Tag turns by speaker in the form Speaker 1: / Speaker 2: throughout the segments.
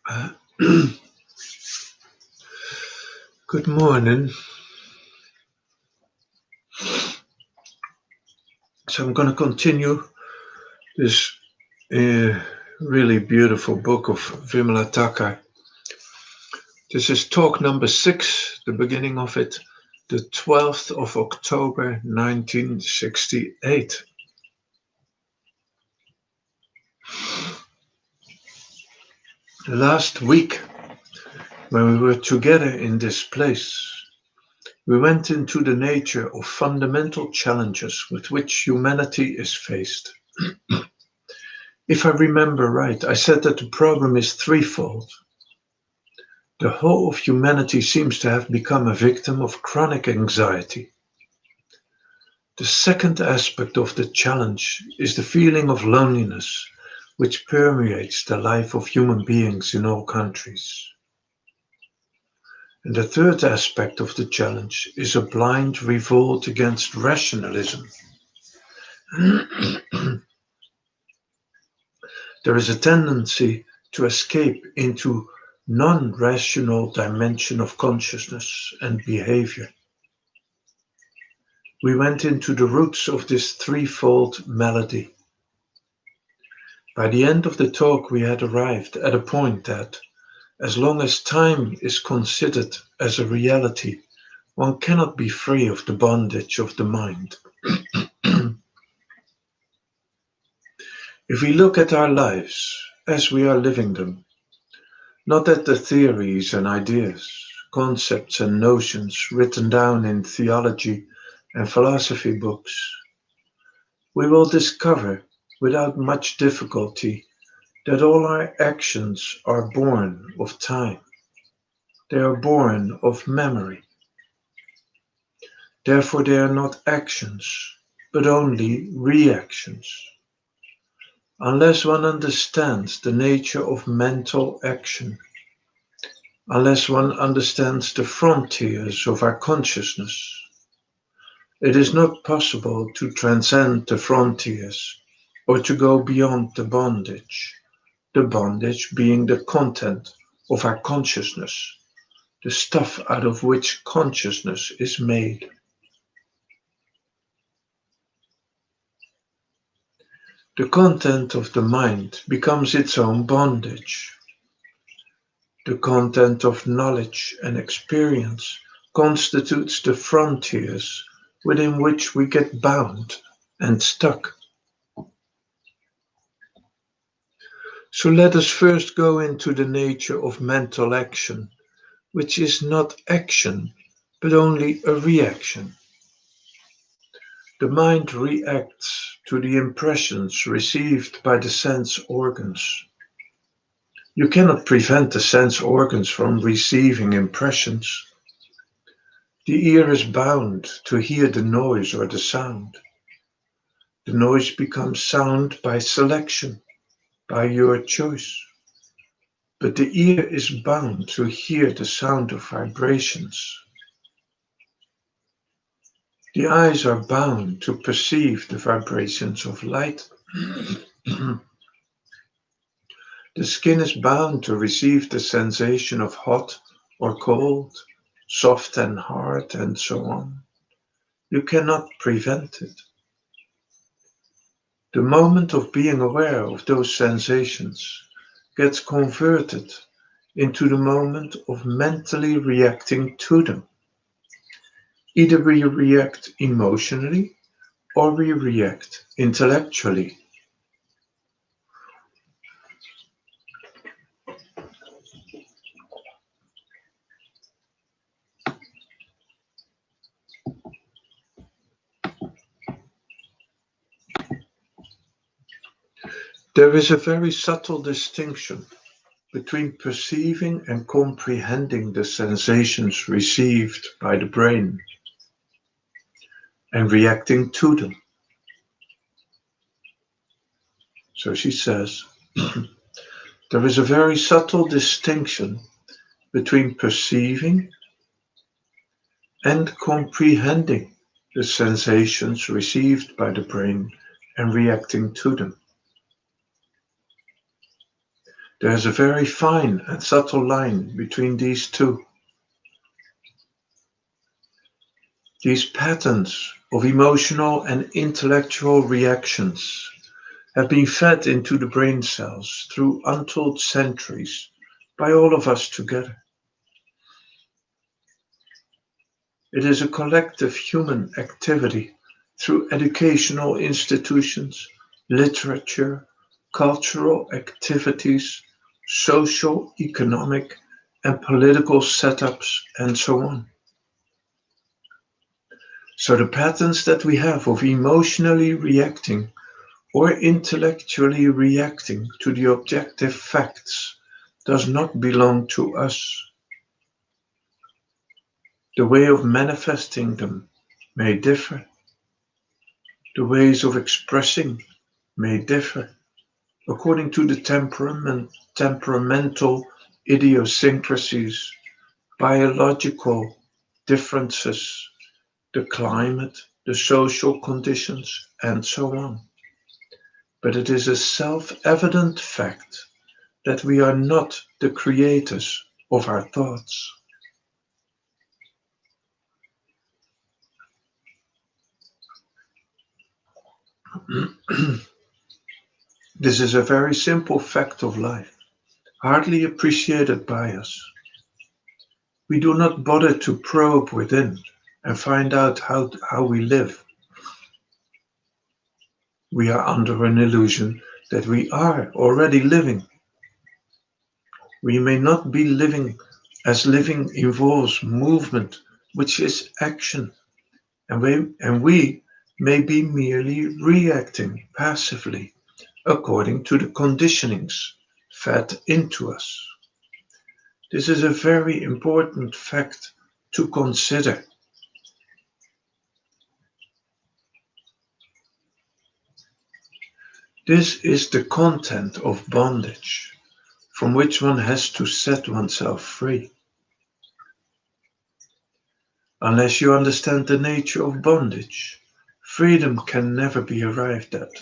Speaker 1: Uh, Good morning. So I'm going to continue this really beautiful book of Vimala Thakar. This is talk number 6, the beginning of it, the 12th of October 1968. Last week, when we were together in this place, we went into the nature of fundamental challenges with which humanity is faced. If I remember right, I said that the problem is threefold. The whole of humanity seems to have become a victim of chronic anxiety. The second aspect of the challenge is the feeling of loneliness, which permeates the life of human beings in all countries. And the third aspect of the challenge is a blind revolt against rationalism. There is a tendency to escape into non-rational dimension of consciousness and behavior. We went into the roots of this threefold malady. By the end of the talk, we had arrived at a point that, as long as time is considered as a reality, one cannot be free of the bondage of the mind. If we look at our lives as we are living them, not at the theories and ideas, concepts and notions written down in theology and philosophy books, we will discover without much difficulty that all our actions are born of time. They are born of memory. Therefore, they are not actions, but only reactions. Unless one understands the nature of mental action, unless one understands the frontiers of our consciousness, it is not possible to transcend the frontiers or to go beyond the bondage being the content of our consciousness, the stuff out of which consciousness is made. The content of the mind becomes its own bondage. The content of knowledge and experience constitutes the frontiers within which we get bound and stuck. So let us first go into the nature of mental action, which is not action, but only a reaction. The mind reacts to the impressions received by the sense organs. You cannot prevent the sense organs from receiving impressions. The ear is bound to hear the noise or the sound. The noise becomes sound by selection, by your choice. But the ear is bound to hear the sound of vibrations. The eyes are bound to perceive the vibrations of light. The skin is bound to receive the sensation of hot or cold, soft and hard, and so on. You cannot prevent it. The moment of being aware of those sensations gets converted into the moment of mentally reacting to them. Either we react emotionally or we react intellectually. There is a very subtle distinction between perceiving and comprehending the sensations received by the brain and reacting to them. So she says, there is a very subtle distinction between perceiving and comprehending the sensations received by the brain and reacting to them. There is a very fine and subtle line between these two. These patterns of emotional and intellectual reactions have been fed into the brain cells through untold centuries by all of us together. It is a collective human activity through educational institutions, literature, cultural activities, social, economic, and political setups, and so on. So the patterns that we have of emotionally reacting or intellectually reacting to the objective facts does not belong to us. The way of manifesting them may differ. The ways of expressing may differ according to the temperamental idiosyncrasies, biological differences, the climate, the social conditions, and so on. But it is a self-evident fact that we are not the creators of our thoughts. This is a very simple fact of life, hardly appreciated by us. We do not bother to probe within and find out how we live. We are under an illusion that we are already living. We may not be living, as living involves movement, which is action, and we may be merely reacting passively according to the conditionings fed into us. This is a very important fact to consider. This is the content of bondage, from which one has to set oneself free. Unless you understand the nature of bondage, freedom can never be arrived at.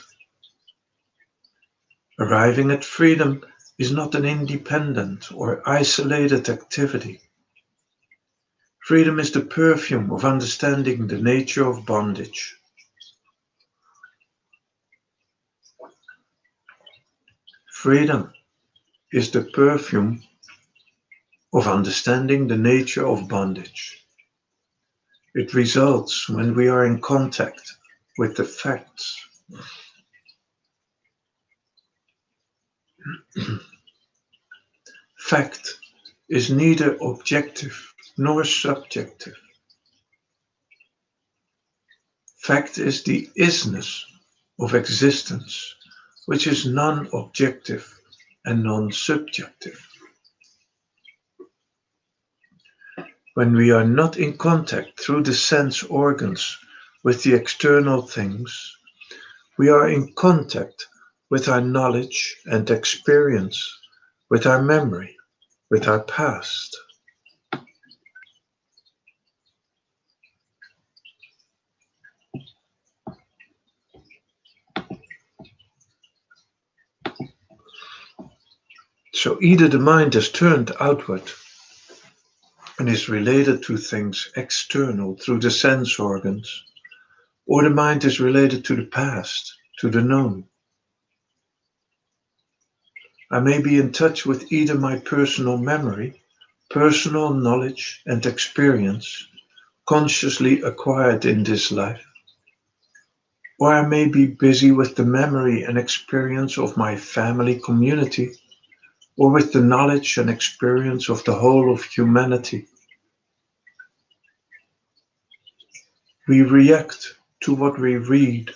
Speaker 1: Arriving at freedom is not an independent or isolated activity. Freedom is the perfume of understanding the nature of bondage. Freedom is the perfume of understanding the nature of bondage. It results when we are in contact with the facts. Fact is neither objective nor subjective. Fact is the isness of existence, which is non-objective and non-subjective. When we are not in contact through the sense organs with the external things, we are in contact with our knowledge and experience, with our memory, with our past. So either the mind is turned outward and is related to things external through the sense organs, or the mind is related to the past, to the known. I may be in touch with either my personal memory, personal knowledge and experience, consciously acquired in this life, or I may be busy with the memory and experience of my family community, or with the knowledge and experience of the whole of humanity. We react to what we read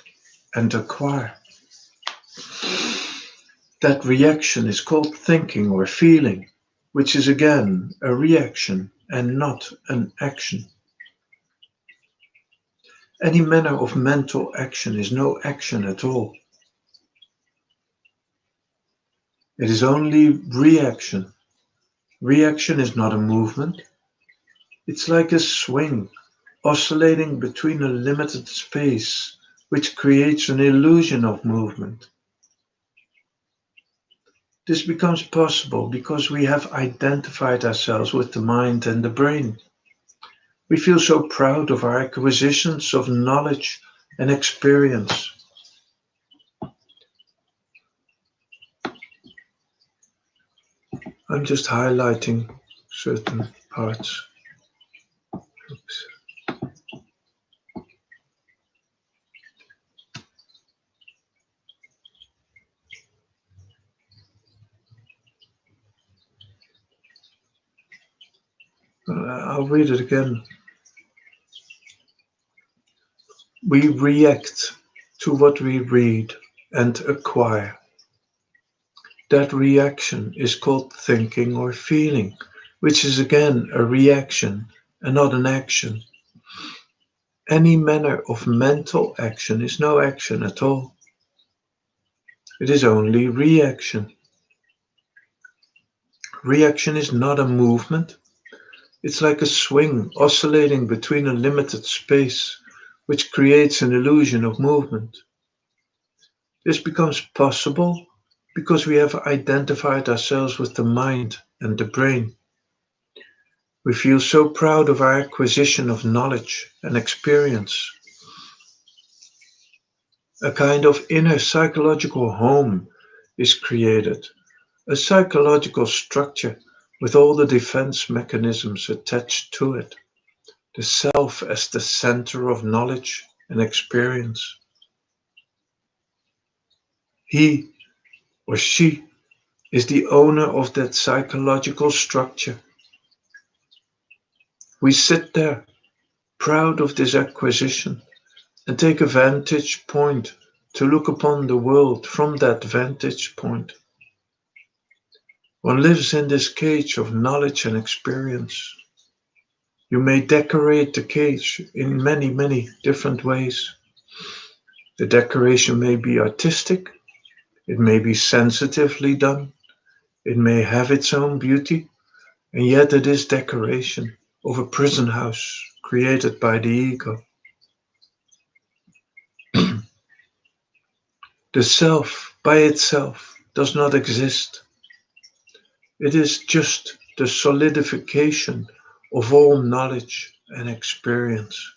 Speaker 1: and acquire. That reaction is called thinking or feeling, which is again a reaction and not an action. Any manner of mental action is no action at all. It is only reaction. Reaction is not a movement. It's like a swing, oscillating between a limited space, which creates an illusion of movement. This becomes possible because we have identified ourselves with the mind and the brain. We feel so proud of our acquisitions of knowledge and experience. I'm just highlighting certain parts. Oops. I'll read it again. We react to what we read and acquire. That reaction is called thinking or feeling, which is again a reaction and not an action. Any manner of mental action is no action at all. It is only reaction. Reaction is not a movement. It's like a swing oscillating between a limited space, which creates an illusion of movement. This becomes possible because we have identified ourselves with the mind and the brain. We feel so proud of our acquisition of knowledge and experience. A kind of inner psychological home is created, a psychological structure with all the defense mechanisms attached to it, the self as the center of knowledge and experience. He or she is the owner of that psychological structure. We sit there, proud of this acquisition, and take a vantage point to look upon the world from that vantage point. One lives in this cage of knowledge and experience. You may decorate the cage in many, many different ways. The decoration may be artistic, it may be sensitively done, it may have its own beauty, and yet it is decoration of a prison house created by the ego. The self by itself does not exist. It is just the solidification of all knowledge and experience.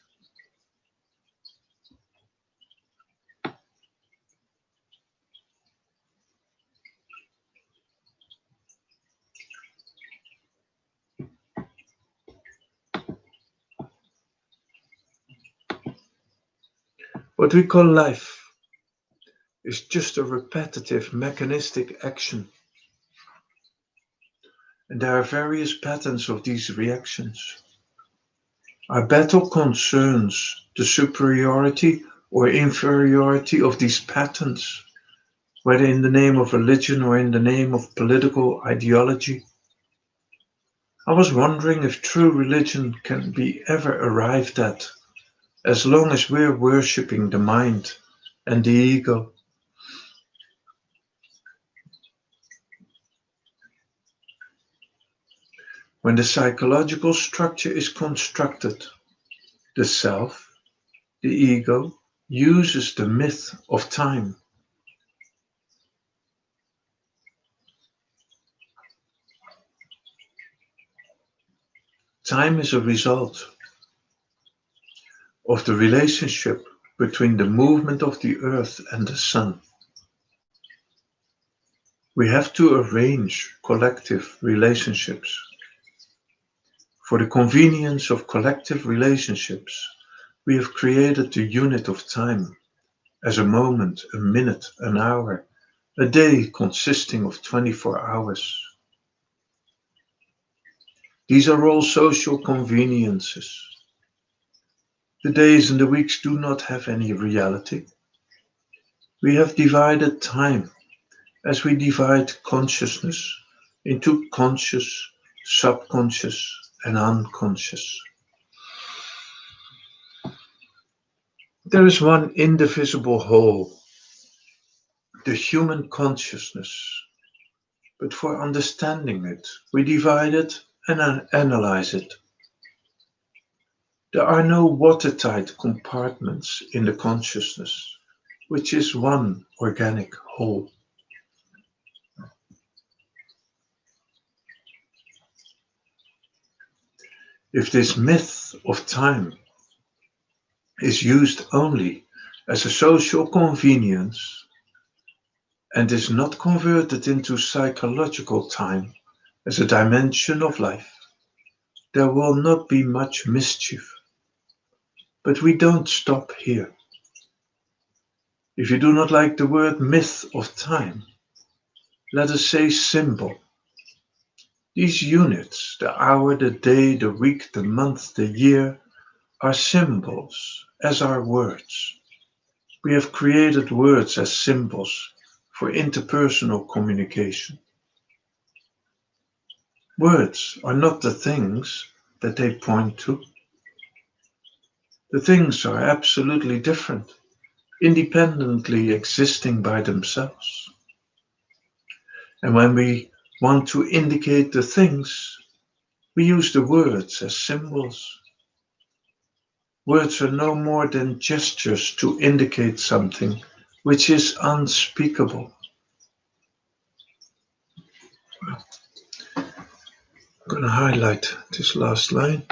Speaker 1: What we call life is just a repetitive mechanistic action, and there are various patterns of these reactions. Our battle concerns the superiority or inferiority of these patterns, whether in the name of religion or in the name of political ideology. I was wondering if true religion can be ever arrived at as long as we're worshipping the mind and the ego. When the psychological structure is constructed, the self, the ego, uses the myth of time. Time is a result of the relationship between the movement of the earth and the sun. We have to arrange collective relationships. For the convenience of collective relationships, we have created the unit of time as a moment, a minute, an hour, a day consisting of 24 hours. These are all social conveniences. The days and the weeks do not have any reality. We have divided time as we divide consciousness into conscious, subconscious, and unconscious. There is one indivisible whole, the human consciousness, but for understanding it, we divide it and analyze it. There are no watertight compartments in the consciousness, which is one organic whole. If this myth of time is used only as a social convenience and is not converted into psychological time as a dimension of life, there will not be much mischief. But we don't stop here. If you do not like the word myth of time, let us say symbol. These units, the hour, the day, the week, the month, the year, are symbols, as are words. We have created words as symbols for interpersonal communication. Words are not the things that they point to. The things are absolutely different, independently existing by themselves. And when we want to indicate the things, we use the words as symbols. Words are no more than gestures to indicate something which is unspeakable. I'm going to highlight this last line.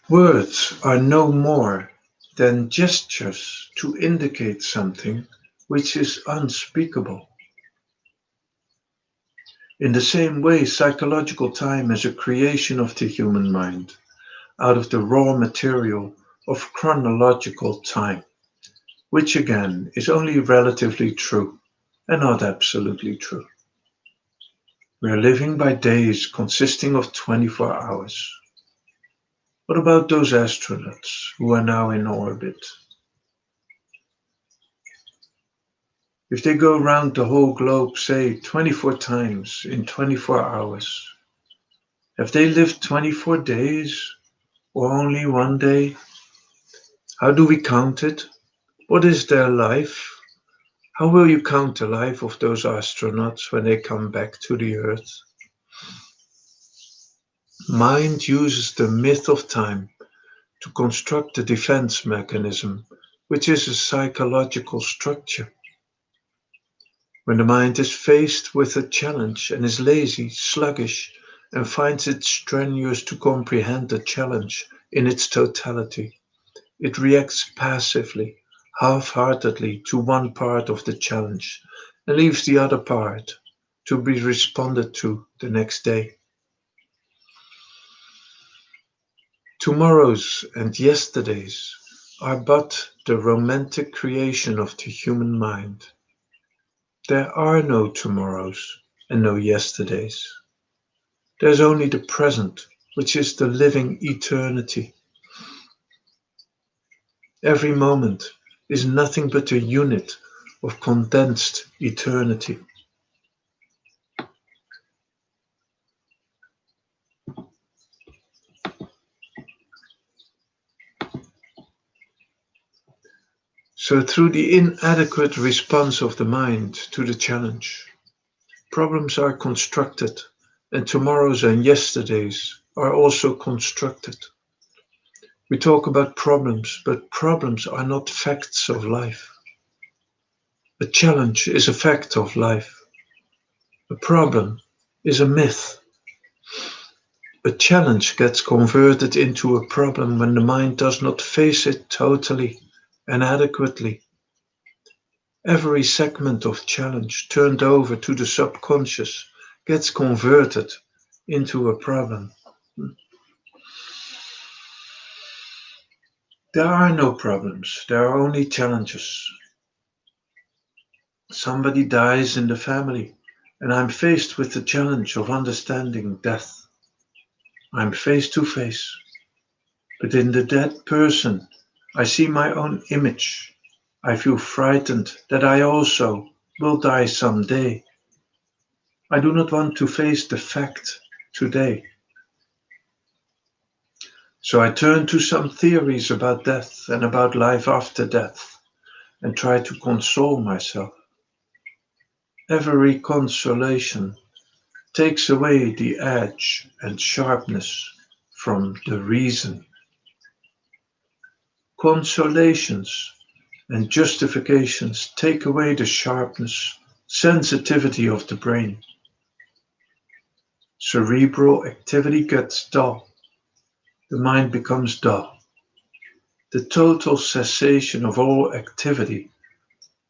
Speaker 1: Words are no more than gestures to indicate something which is unspeakable. In the same way, psychological time is a creation of the human mind out of the raw material of chronological time, which again is only relatively true and not absolutely true. We are living by days consisting of 24 hours. What about those astronauts who are now in orbit? If they go around the whole globe, say 24 times in 24 hours, have they lived 24 days or only one day? How do we count it? What is their life? How will you count the life of those astronauts when they come back to the Earth? Mind uses the myth of time to construct a defense mechanism, which is a psychological structure. When the mind is faced with a challenge and is lazy, sluggish, and finds it strenuous to comprehend the challenge in its totality, it reacts passively, half-heartedly to one part of the challenge and leaves the other part to be responded to the next day. Tomorrows and yesterdays are but the romantic creation of the human mind. There are no tomorrows and no yesterdays. There's only the present, which is the living eternity. Every moment is nothing but a unit of condensed eternity. So, through the inadequate response of the mind to the challenge, problems are constructed, and tomorrows and yesterdays are also constructed. We talk about problems, but problems are not facts of life. A challenge is a fact of life. A problem is a myth. A challenge gets converted into a problem when the mind does not face it totally and adequately. Every segment of challenge turned over to the subconscious gets converted into a problem. There are no problems, there are only challenges. Somebody dies in the family, and I'm faced with the challenge of understanding death. I'm face to face. But in the dead person, I see my own image. I feel frightened that I also will die someday. I do not want to face the fact today. So I turn to some theories about death and about life after death and try to console myself. Every consolation takes away the edge and sharpness from the reason. Consolations and justifications take away the sharpness, sensitivity of the brain. Cerebral activity gets dull. The mind becomes dull. The total cessation of all activity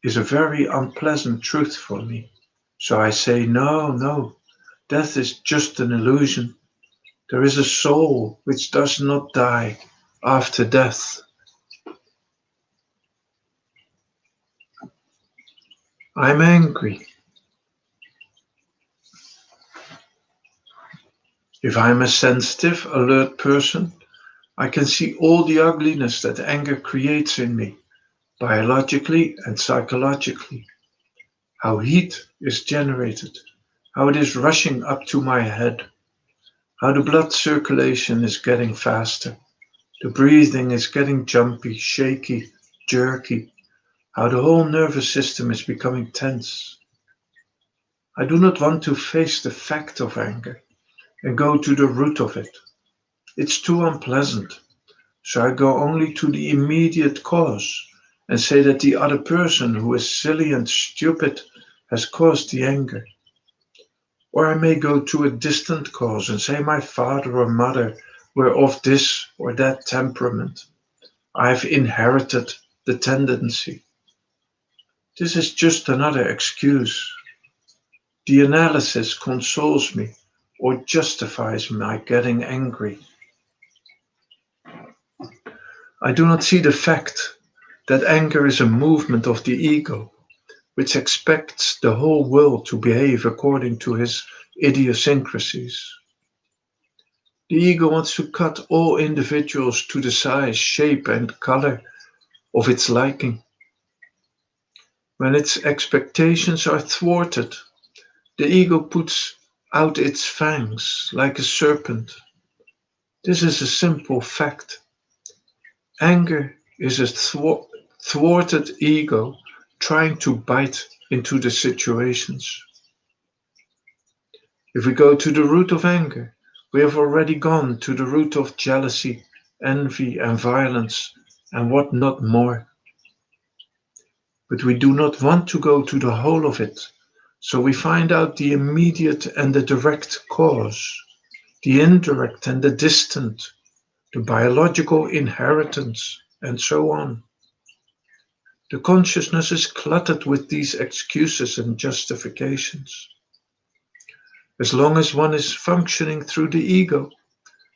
Speaker 1: is a very unpleasant truth for me. So I say, no, no, death is just an illusion. There is a soul which does not die after death. I'm angry. If I'm a sensitive, alert person, I can see all the ugliness that anger creates in me, biologically and psychologically. How heat is generated, how it is rushing up to my head, how the blood circulation is getting faster, the breathing is getting jumpy, shaky, jerky, how the whole nervous system is becoming tense. I do not want to face the fact of anger and go to the root of it. It's too unpleasant. So I go only to the immediate cause and say that the other person who is silly and stupid has caused the anger. Or I may go to a distant cause and say my father or mother were of this or that temperament. I've inherited the tendency. This is just another excuse. The analysis consoles me or justifies my getting angry. I do not see the fact that anger is a movement of the ego, which expects the whole world to behave according to his idiosyncrasies. The ego wants to cut all individuals to the size, shape, and color of its liking. When its expectations are thwarted, the ego puts out its fangs like a serpent. This is a simple fact. Anger is a thwarted ego trying to bite into the situations. If we go to the root of anger, we have already gone to the root of jealousy, envy, and violence, and what not more. But we do not want to go to the whole of it, so we find out the immediate and the direct cause, the indirect and the distant, the biological inheritance, and so on. The consciousness is cluttered with these excuses and justifications. As long as one is functioning through the ego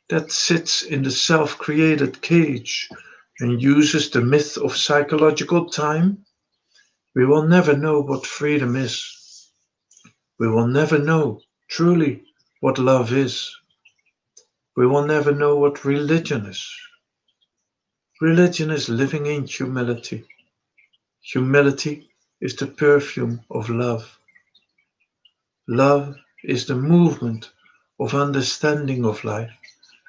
Speaker 1: that sits in the self-created cage and uses the myth of psychological time, we will never know what freedom is. We will never know truly what love is. We will never know what religion is. Religion is living in humility. Humility is the perfume of love. Love is the movement of understanding of life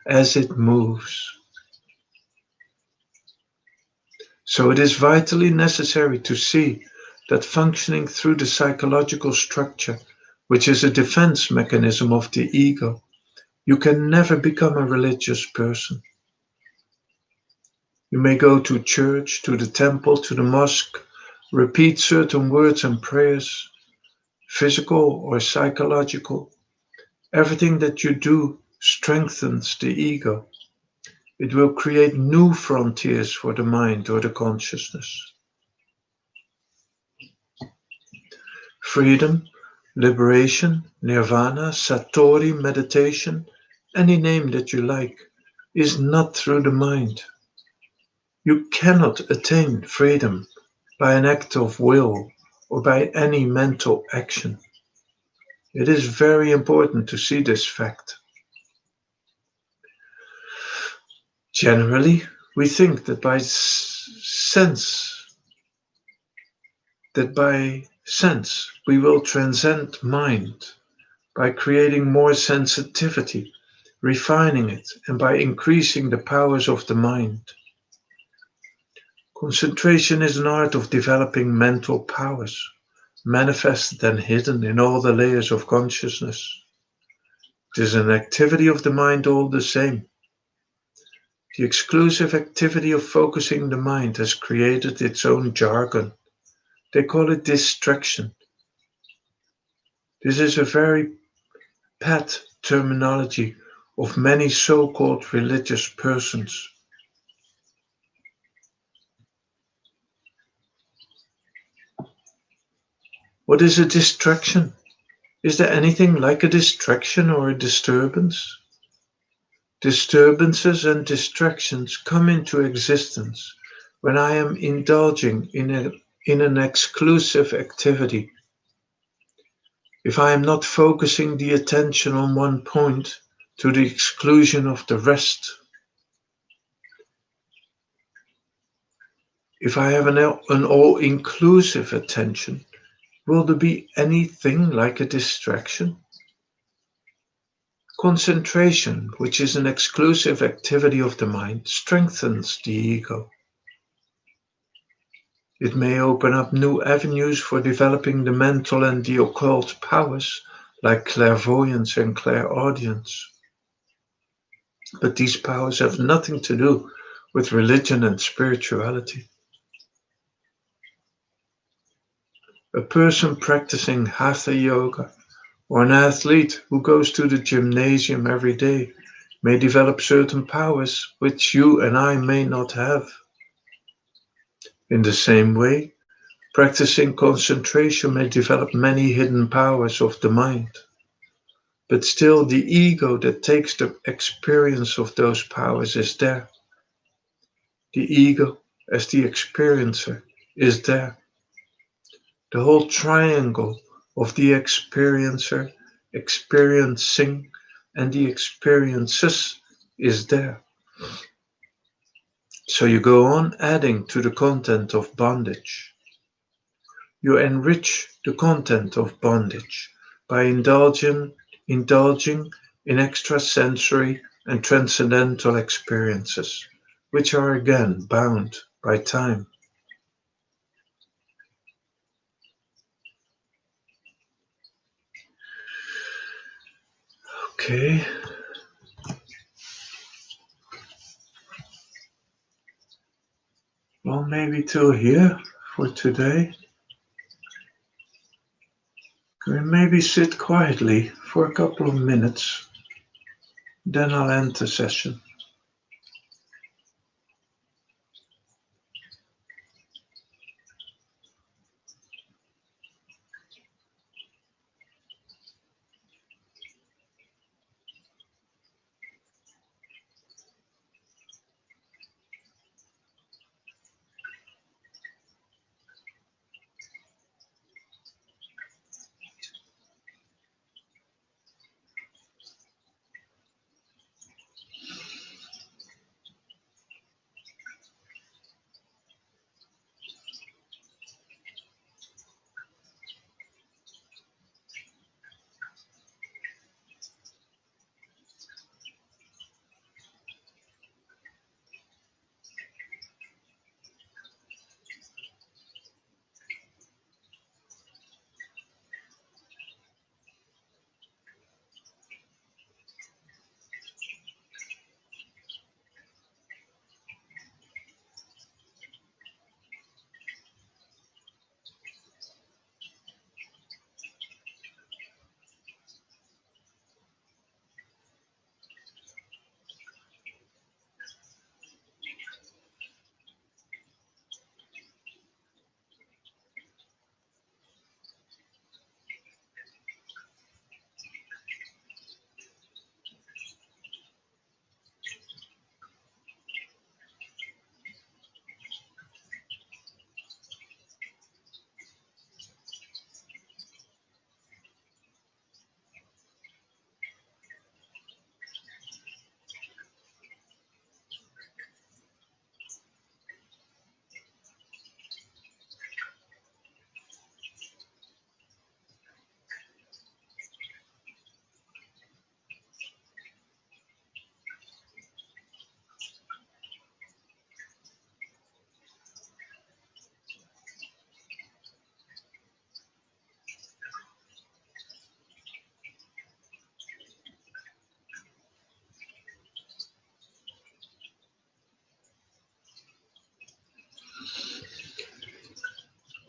Speaker 1: as it moves. So it is vitally necessary to see that functioning through the psychological structure, which is a defense mechanism of the ego, you can never become a religious person. You may go to church, to the temple, to the mosque, repeat certain words and prayers, physical or psychological. Everything that you do strengthens the ego. It will create new frontiers for the mind or the consciousness. Freedom, liberation, nirvana, satori, meditation, any name that you like, is not through the mind. You cannot attain freedom by an act of will or by any mental action. It is very important to see this fact. Generally, we think that by sense we will transcend mind by creating more sensitivity, refining it, and by increasing the powers of the mind. Concentration is an art of developing mental powers, manifested and hidden in all the layers of consciousness. It is an activity of the mind all the same. The exclusive activity of focusing the mind has created its own jargon. They call it distraction. This is a very pat terminology of many so-called religious persons. What is a distraction? Is there anything like a distraction or a disturbance? Disturbances and distractions come into existence when I am indulging in an exclusive activity. If I am not focusing the attention on one point to the exclusion of the rest, if I have an all inclusive attention, will there be anything like a distraction? Concentration, which is an exclusive activity of the mind, strengthens the ego. It may open up new avenues for developing the mental and the occult powers, like clairvoyance and clairaudience. But these powers have nothing to do with religion and spirituality. A person practicing hatha yoga or an athlete who goes to the gymnasium every day may develop certain powers which you and I may not have. In the same way, practicing concentration may develop many hidden powers of the mind. But still, the ego that takes the experience of those powers is there. The ego, as the experiencer, is there. The whole triangle of the experiencer, experiencing, and the experiences is there. So you go on adding to the content of bondage. You enrich the content of bondage by indulging in extrasensory and transcendental experiences, which are again bound by time. Okay, well, maybe till here for today. We maybe sit quietly for a couple of minutes, then I'll end the session.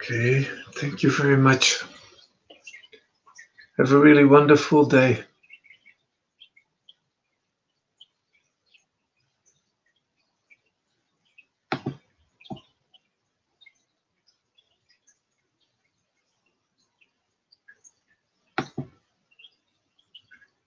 Speaker 1: Okay, thank you very much. Have a really wonderful day.